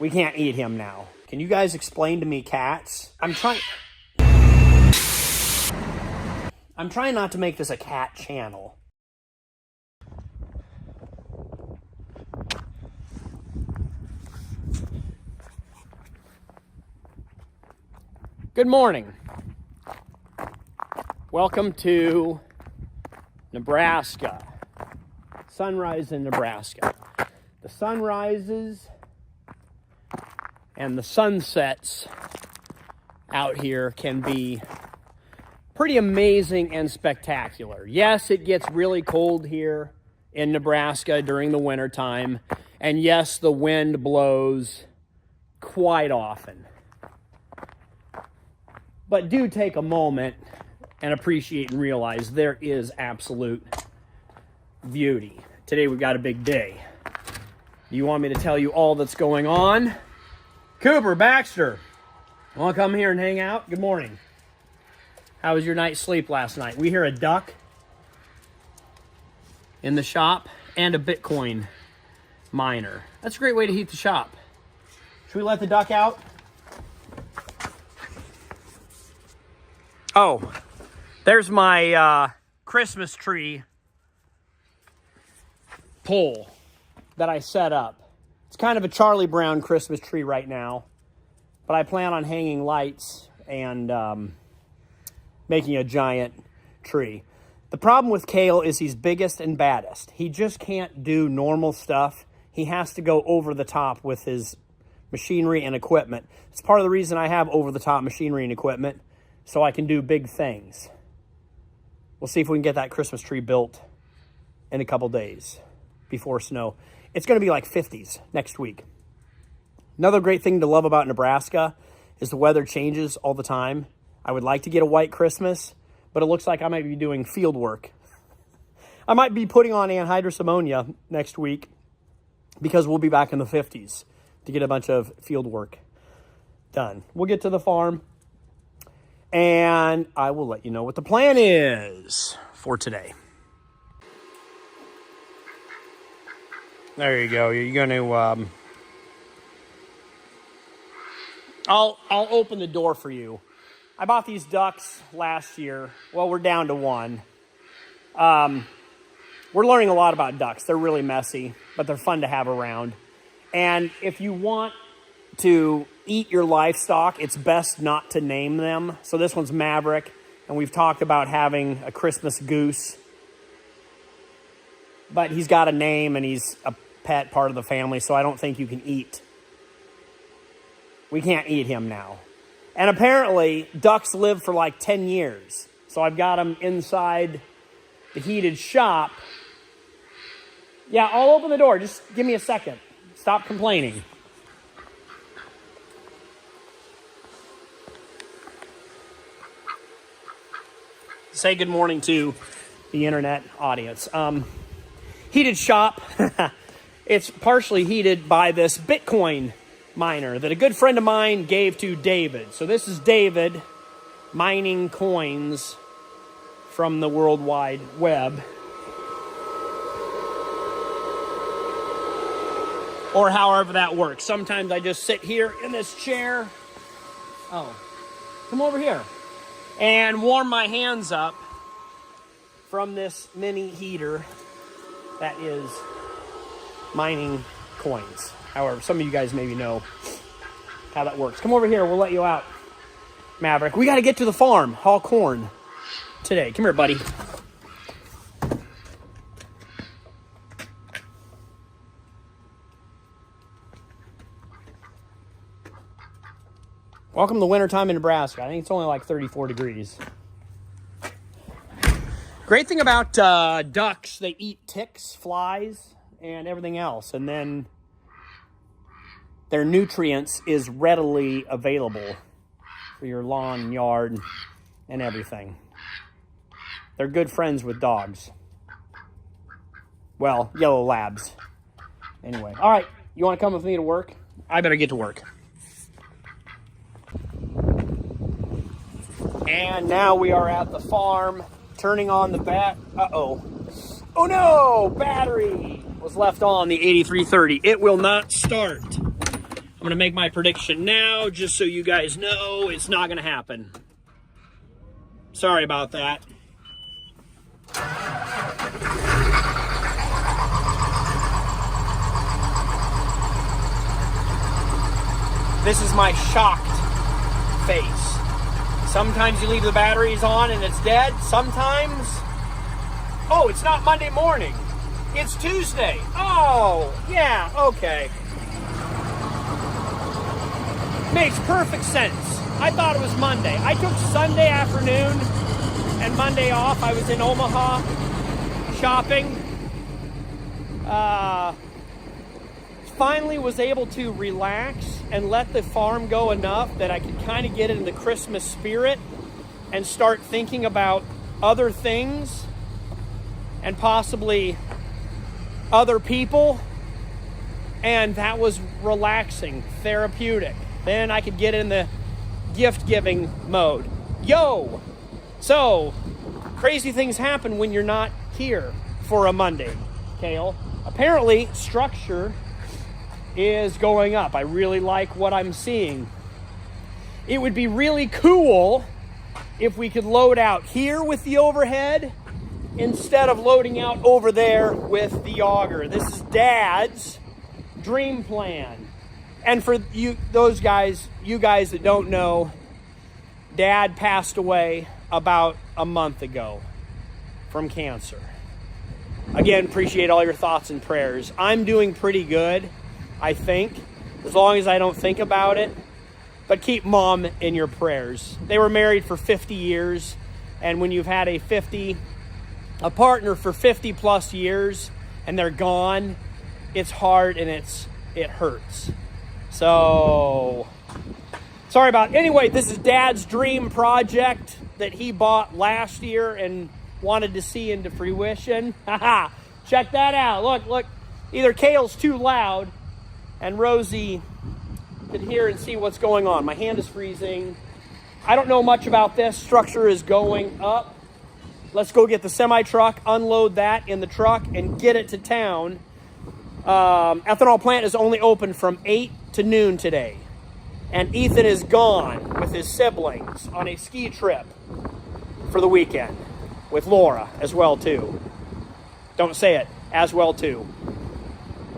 We can't eat him now. Can you guys explain to me cats? I'm trying not to make this a cat channel. Good morning. Welcome to Nebraska. Sunrise in Nebraska. The sun rises and the sunsets out here can be pretty amazing and spectacular. Yes, it gets really cold here in Nebraska during the wintertime. And yes, the wind blows quite often. But do take a moment and appreciate and realize there is absolute beauty. Today we've got a big day. You want me to tell you all that's going on? Cooper, Baxter, want to come here and hang out? Good morning. How was your night's sleep last night? We hear a duck in the shop and a Bitcoin miner. That's a great way to heat the shop. Should we let the duck out? Oh, there's my Christmas tree pole that I set up. It's kind of a Charlie Brown Christmas tree right now, but I plan on hanging lights and making a giant tree. The problem with Kale is he's biggest and baddest. He just can't do normal stuff. He has to go over the top with his machinery and equipment. It's part of the reason I have over the top machinery and equipment, so I can do big things. We'll see if we can get that Christmas tree built in a couple days before snow. It's going to be like 50s next week. Another great thing to love about Nebraska is the weather changes all the time. I would like to get a white Christmas, but it looks like I might be doing field work. I might be putting on anhydrous ammonia next week because we'll be back in the 50s to get a bunch of field work done. We'll get to the farm and I will let you know what the plan is for today. There you go. You're going to, I'll open the door for you. I bought these ducks last year. Well, we're down to one. We're learning a lot about ducks. They're really messy, but they're fun to have around. And if you want to eat your livestock, it's best not to name them. So this one's Maverick, and we've talked about having a Christmas goose. But he's got a name, and he's a pet part of the family, so I don't think you can eat. We can't eat him now. And apparently, ducks live for like 10 years. So I've got them inside the heated shop. Yeah, I'll open the door. Just give me a second. Stop complaining. Say good morning to the internet audience. Heated shop. It's partially heated by this Bitcoin miner that a good friend of mine gave to David. So this is David mining coins from the World Wide Web. Or however that works. Sometimes I just sit here in this chair. Oh, come over here. And warm my hands up from this mini heater that is mining coins. However, some of you guys maybe know how that works. Come over here. We'll let you out, Maverick. We got to get to the farm, haul corn today. Come here, buddy. Welcome to wintertime in Nebraska. I think it's only like 34 degrees. Great thing about ducks, they eat ticks, flies, and everything else. And then their nutrients is readily available for your lawn, yard, and everything. They're good friends with dogs. Well, yellow labs. Anyway, all right, you want to come with me to work? I better get to work. And now we are at the farm, turning on the oh no, battery was left on the 8330. It will not start. going to make my prediction now, just so you guys know it's not going to happen. Sorry about that. This is my shocked face. Sometimes you leave the batteries on and it's dead. Sometimes, oh, it's not Monday morning. It's Tuesday. Oh, yeah, okay. Makes perfect sense. I thought it was Monday. I took Sunday afternoon and Monday off. I was in Omaha shopping. Finally was able to relax and let the farm go enough that I could kind of get in the Christmas spirit and start thinking about other things and possibly other people. And that was relaxing, therapeutic. Then I could get in the gift-giving mode. Yo! So, crazy things happen when you're not here for a Monday, Kale. Apparently, structure is going up. I really like what I'm seeing. It would be really cool if we could load out here with the overhead instead of loading out over there with the auger. This is Dad's dream plan. And for you guys that don't know, Dad passed away about a month ago from cancer. Again, appreciate all your thoughts and prayers. I'm doing pretty good, I think, as long as I don't think about it. But keep Mom in your prayers. They were married for 50 years, and when you've had a partner for 50 plus years and they're gone, it's hard and it hurts. So, sorry about it. Anyway, this is Dad's dream project that he bought last year and wanted to see into fruition. Haha, check that out. Look, either Kale's too loud and Rosie could hear and see what's going on. My hand is freezing. I don't know much about this. Structure is going up. Let's go get the semi-truck, unload that in the truck, and get it to town. Ethanol plant is only open from 8 to noon today. And Ethan is gone with his siblings on a ski trip for the weekend. With Laura as well, too. Don't say it. As well, too.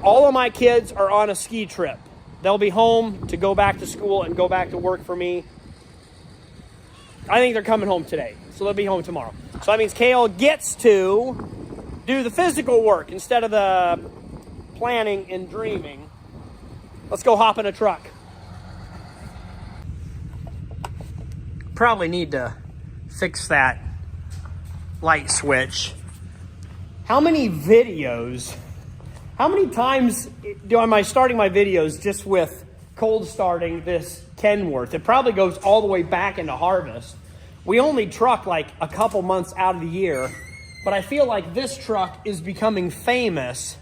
All of my kids are on a ski trip. They'll be home to go back to school and go back to work for me. I think they're coming home today. So they'll be home tomorrow. So that means Kale gets to do the physical work instead of the planning and dreaming. Let's go hop in a truck. Probably need to fix that light switch. How many times am I starting my videos just with cold starting this Kenworth? It probably goes all the way back into harvest. We only truck like a couple months out of the year, but I feel like this truck is becoming famous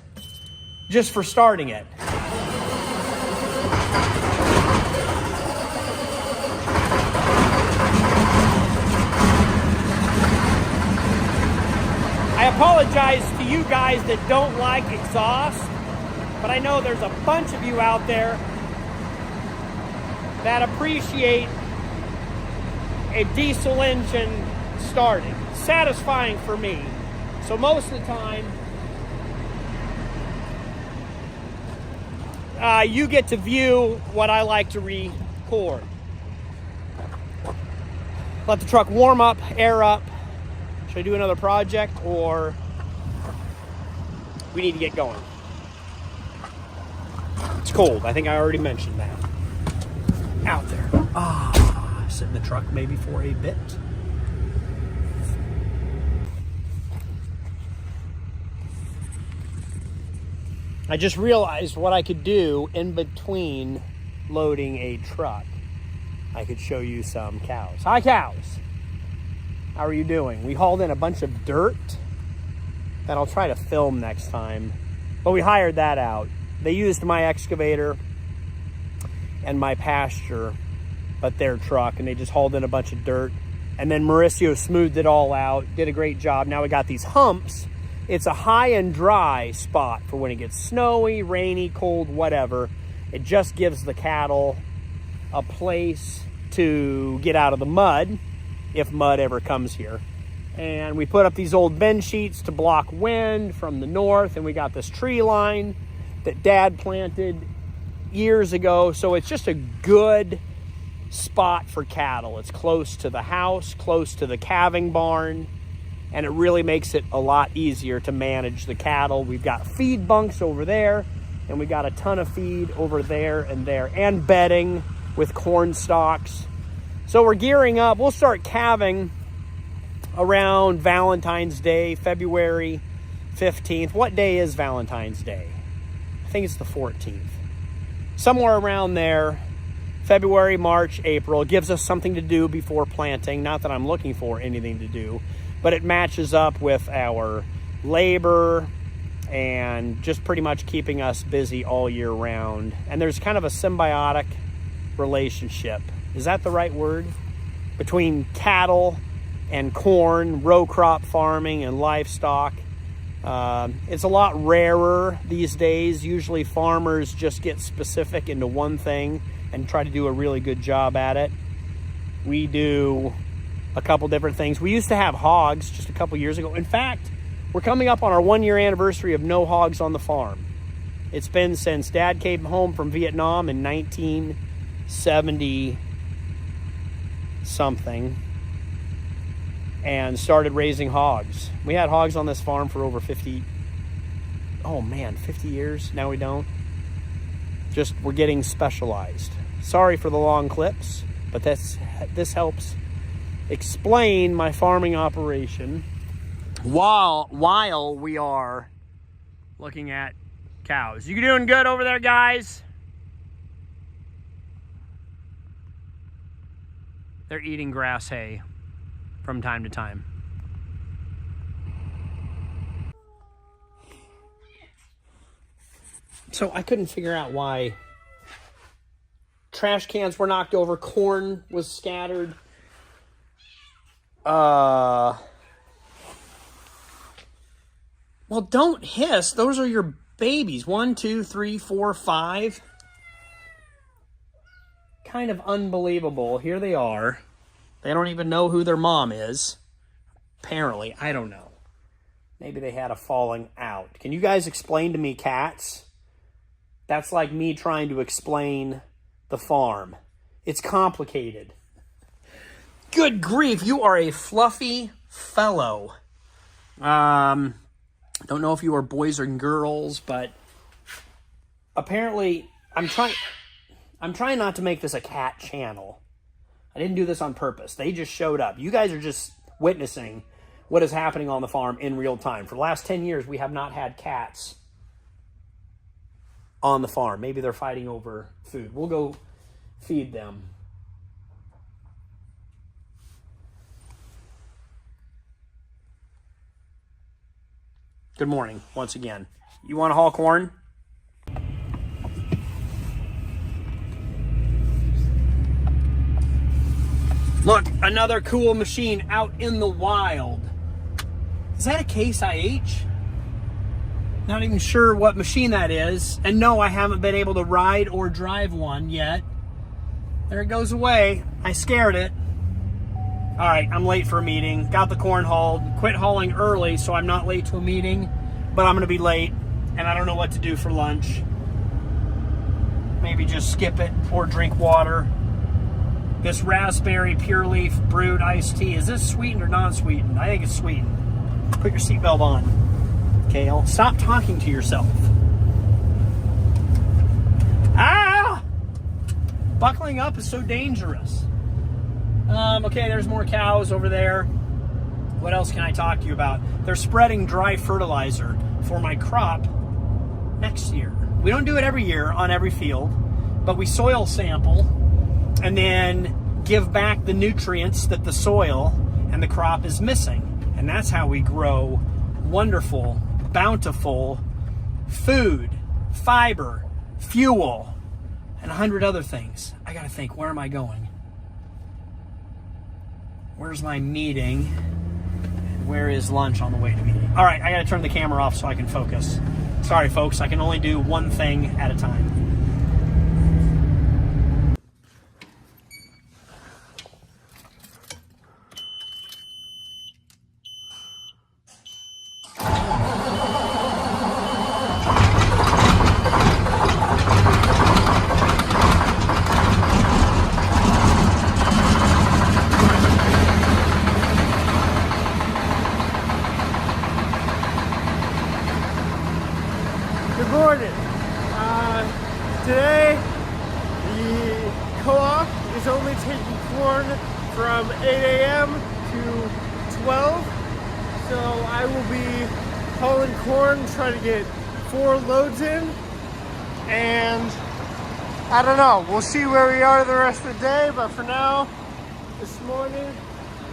just for starting it. I apologize to you guys that don't like exhaust, but I know there's a bunch of you out there that appreciate a diesel engine starting. Satisfying for me. So most of the time, you get to view what I like to record. Let the truck warm up, air up. Should I do another project, or we need to get going? It's cold. I think I already mentioned that. Out there. Sit in the truck maybe for a bit. I just realized what I could do in between loading a truck. I could show you some cows. Hi, cows. How are you doing? We hauled in a bunch of dirt that I'll try to film next time. But we hired that out. They used my excavator and my pasture, but their truck, and they just hauled in a bunch of dirt. And then Mauricio smoothed it all out, did a great job. Now we got these humps. It's a high and dry spot for when it gets snowy, rainy, cold, whatever. It just gives the cattle a place to get out of the mud, if mud ever comes here. And we put up these old bend sheets to block wind from the north, and we got this tree line that Dad planted years ago. So it's just a good spot for cattle. It's close to the house, close to the calving barn, and it really makes it a lot easier to manage the cattle. We've got feed bunks over there, and we got a ton of feed over there, and bedding with corn stalks. So we're gearing up. We'll start calving around Valentine's Day, February 15th. What day is Valentine's Day? I think it's the 14th. Somewhere around there, February, March, April. It gives us something to do before planting. Not that I'm looking for anything to do, but it matches up with our labor and just pretty much keeping us busy all year round. And there's kind of a symbiotic relationship. Is that the right word? Between cattle and corn, row crop farming, and livestock. It's a lot rarer these days. Usually farmers just get specific into one thing and try to do a really good job at it. We do a couple different things. We used to have hogs just a couple years ago. In fact, we're coming up on our 1-year anniversary of no hogs on the farm. It's been since Dad came home from Vietnam in 1970 something and started raising hogs. We had hogs on this farm for over 50 years. Now we don't. Just we're getting specialized. Sorry for the long clips, but this helps explain my farming operation while we are looking at cows. You doing good over there, guys? They're eating grass hay from time to time. So I couldn't figure out why trash cans were knocked over, corn was scattered. Well, don't hiss. Those are your babies. 1, 2, 3, 4, 5. Kind of unbelievable. Here they are. They don't even know who their mom is. Apparently, I don't know. Maybe they had a falling out. Can you guys explain to me cats? That's like me trying to explain the farm. It's complicated. Good grief, you are a fluffy fellow. Don't know if you are boys or girls, but apparently I'm trying not to make this a cat channel. I didn't do this on purpose. They just showed up. You guys are just witnessing what is happening on the farm in real time. For the last 10 years, we have not had cats on the farm. Maybe they're fighting over food. We'll go feed them. Good morning, once again. You want to haul corn? Look, another cool machine out in the wild. Is that a Case IH? Not even sure what machine that is. And no, I haven't been able to ride or drive one yet. There it goes away. I scared it. All right, I'm late for a meeting. Got the corn hauled. Quit hauling early so I'm not late to a meeting. But I'm going to be late, and I don't know what to do for lunch. Maybe just skip it or drink water. This raspberry pure leaf brewed iced tea. Is this sweetened or non-sweetened? I think it's sweetened. Put your seatbelt on, Kale. Stop talking to yourself. Ah! Buckling up is so dangerous. Okay, there's more cows over there. What else can I talk to you about? They're spreading dry fertilizer for my crop next year. We don't do it every year on every field, but we soil sample and then give back the nutrients that the soil and the crop is missing. And that's how we grow wonderful, bountiful food, fiber, fuel, and 100 other things. I gotta think, where am I going? Where's my meeting? Where is lunch on the way to meeting? All right, I gotta turn the camera off so I can focus. Sorry, folks, I can only do one thing at a time. Today, the co-op is only taking corn from 8 a.m. to 12. So I will be hauling corn, trying to get 4 loads in. And I don't know, we'll see where we are the rest of the day. But for now, this morning,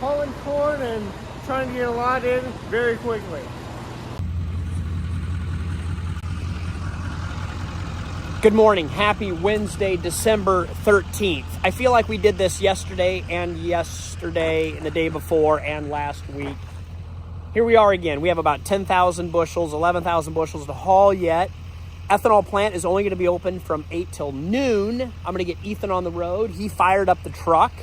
hauling corn and trying to get a lot in very quickly. Good morning. Happy Wednesday, December 13th. I feel like we did this yesterday and the day before and last week. Here we are again. We have about 10,000 bushels, 11,000 bushels to haul yet. Ethanol plant is only going to be open from 8 till noon. I'm going to get Ethan on the road. He fired up the truck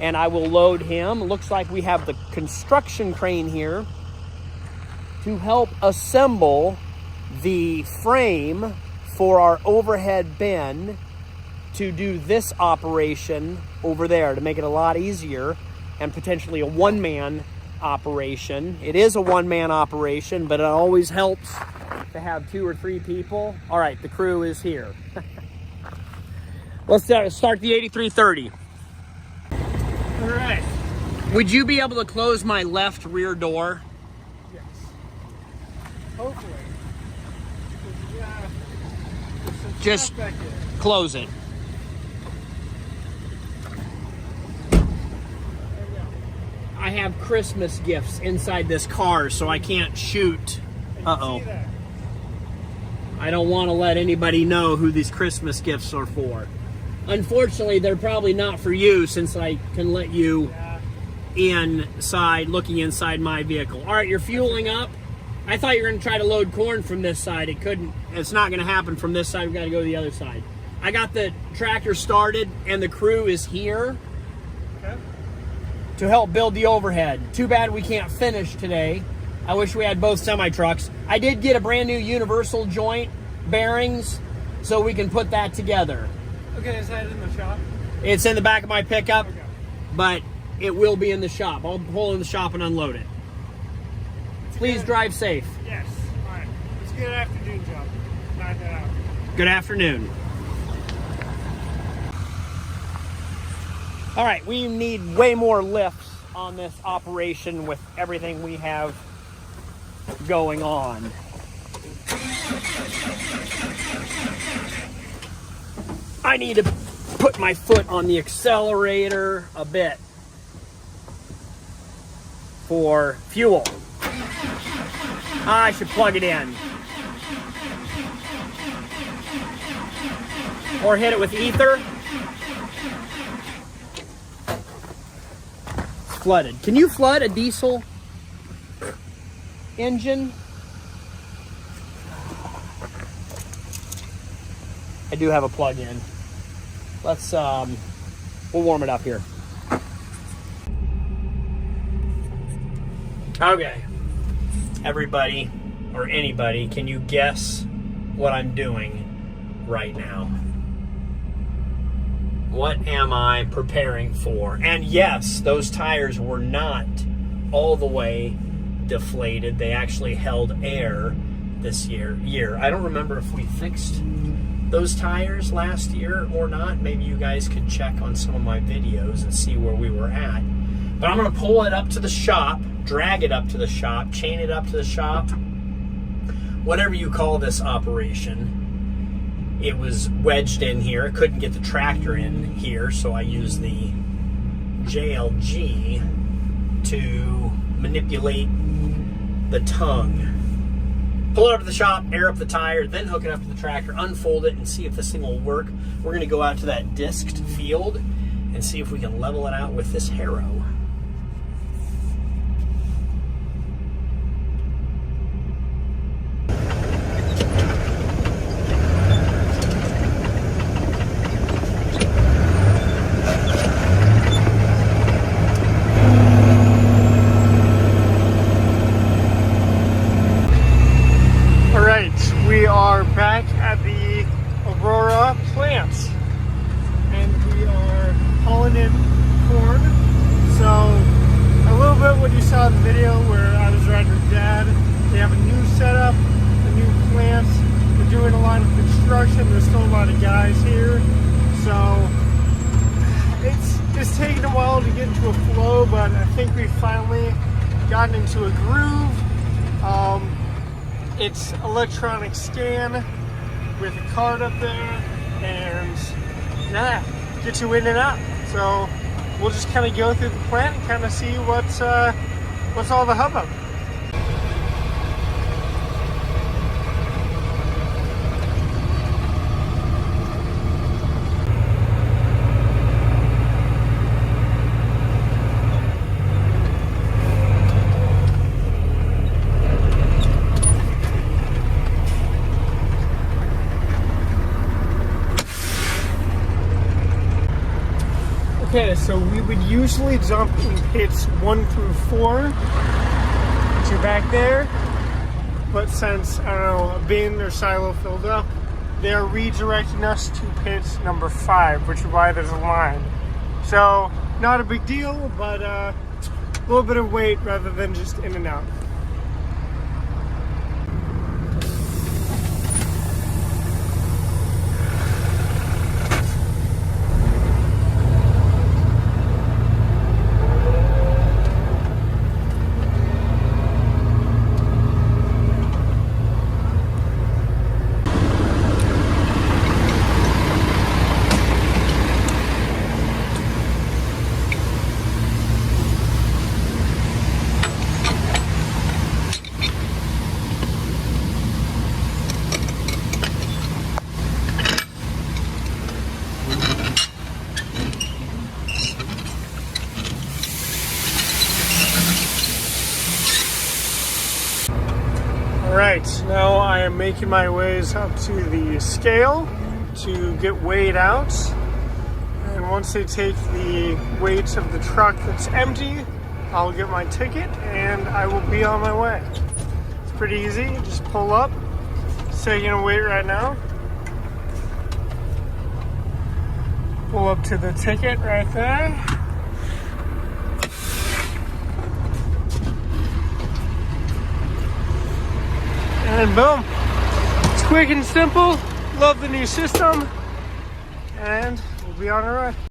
and I will load him. Looks like we have the construction crane here to help assemble the frame for our overhead bin to do this operation over there to make it a lot easier and potentially a one-man operation. It is a one-man operation, but it always helps to have 2 or 3 people. All right, the crew is here. Let's start the 8330. All right. Would you be able to close my left rear door? Yes. Hopefully. Just close it. I have Christmas gifts inside this car, so I can't shoot. Uh-oh. I don't want to let anybody know who these Christmas gifts are for. Unfortunately, they're probably not for you since I can let you inside, looking inside my vehicle. All right, you're fueling up. I thought you were going to try to load corn from this side. It couldn't. It's not going to happen from this side. We've got to go to the other side. I got the tractor started, and the crew is here to help build the overhead. Too bad we can't finish today. I wish we had both semi-trucks. I did get a brand new universal joint bearings, so we can put that together. Okay, is that in the shop? It's in the back of my pickup, okay, but it will be in the shop. I'll pull in the shop and unload it. Please drive safe. Yes. All right. Let's get an afternoon job. Knock that out. Good afternoon. All right, we need way more lifts on this operation with everything we have going on. I need to put my foot on the accelerator a bit for fuel. I should plug it in. Or hit it with ether. It's flooded. Can you flood a diesel engine? I do have a plug-in. Let's, we'll warm it up here. Okay. Everybody, or anybody, can you guess what I'm doing right now? What am I preparing for? And yes, those tires were not all the way deflated. They actually held air this year. I don't remember if we fixed those tires last year or not. Maybe you guys could check on some of my videos and see where we were at. But I'm going to pull it up to the shop, drag it up to the shop, chain it up to the shop, whatever you call this operation. It was wedged in here. I couldn't get the tractor in here, so I used the JLG to manipulate the tongue. Pull it up to the shop, air up the tire, then hook it up to the tractor, unfold it, and see if this thing will work. We're going to go out to that disked field and see if we can level it out with this harrow. We are back at the Aurora plant and we are hauling in corn. So a little bit what you saw in the video where I was riding with Dad. They have a new setup, a new plant. They're doing a lot of construction. There's still a lot of gotten into a groove. It's electronic scan with a card up there, and yeah, get you in and out. So we'll just kind of go through the plant and kind of see what's all the hubbub. Okay, so we would usually jump in pits 1 through 4 to back there, but since, I don't know, a bin or silo filled up, they are redirecting us to pit number 5, which is why there's a line. So, not a big deal, but a little bit of weight rather than just in and out. Alright, now I am making my ways up to the scale to get weighed out. And once they take the weight of the truck that's empty, I'll get my ticket and I will be on my way. It's pretty easy, just pull up, say you're gonna wait right now. Pull up to the ticket right there. And boom, it's quick and simple. Love the new system, and we'll be on our way.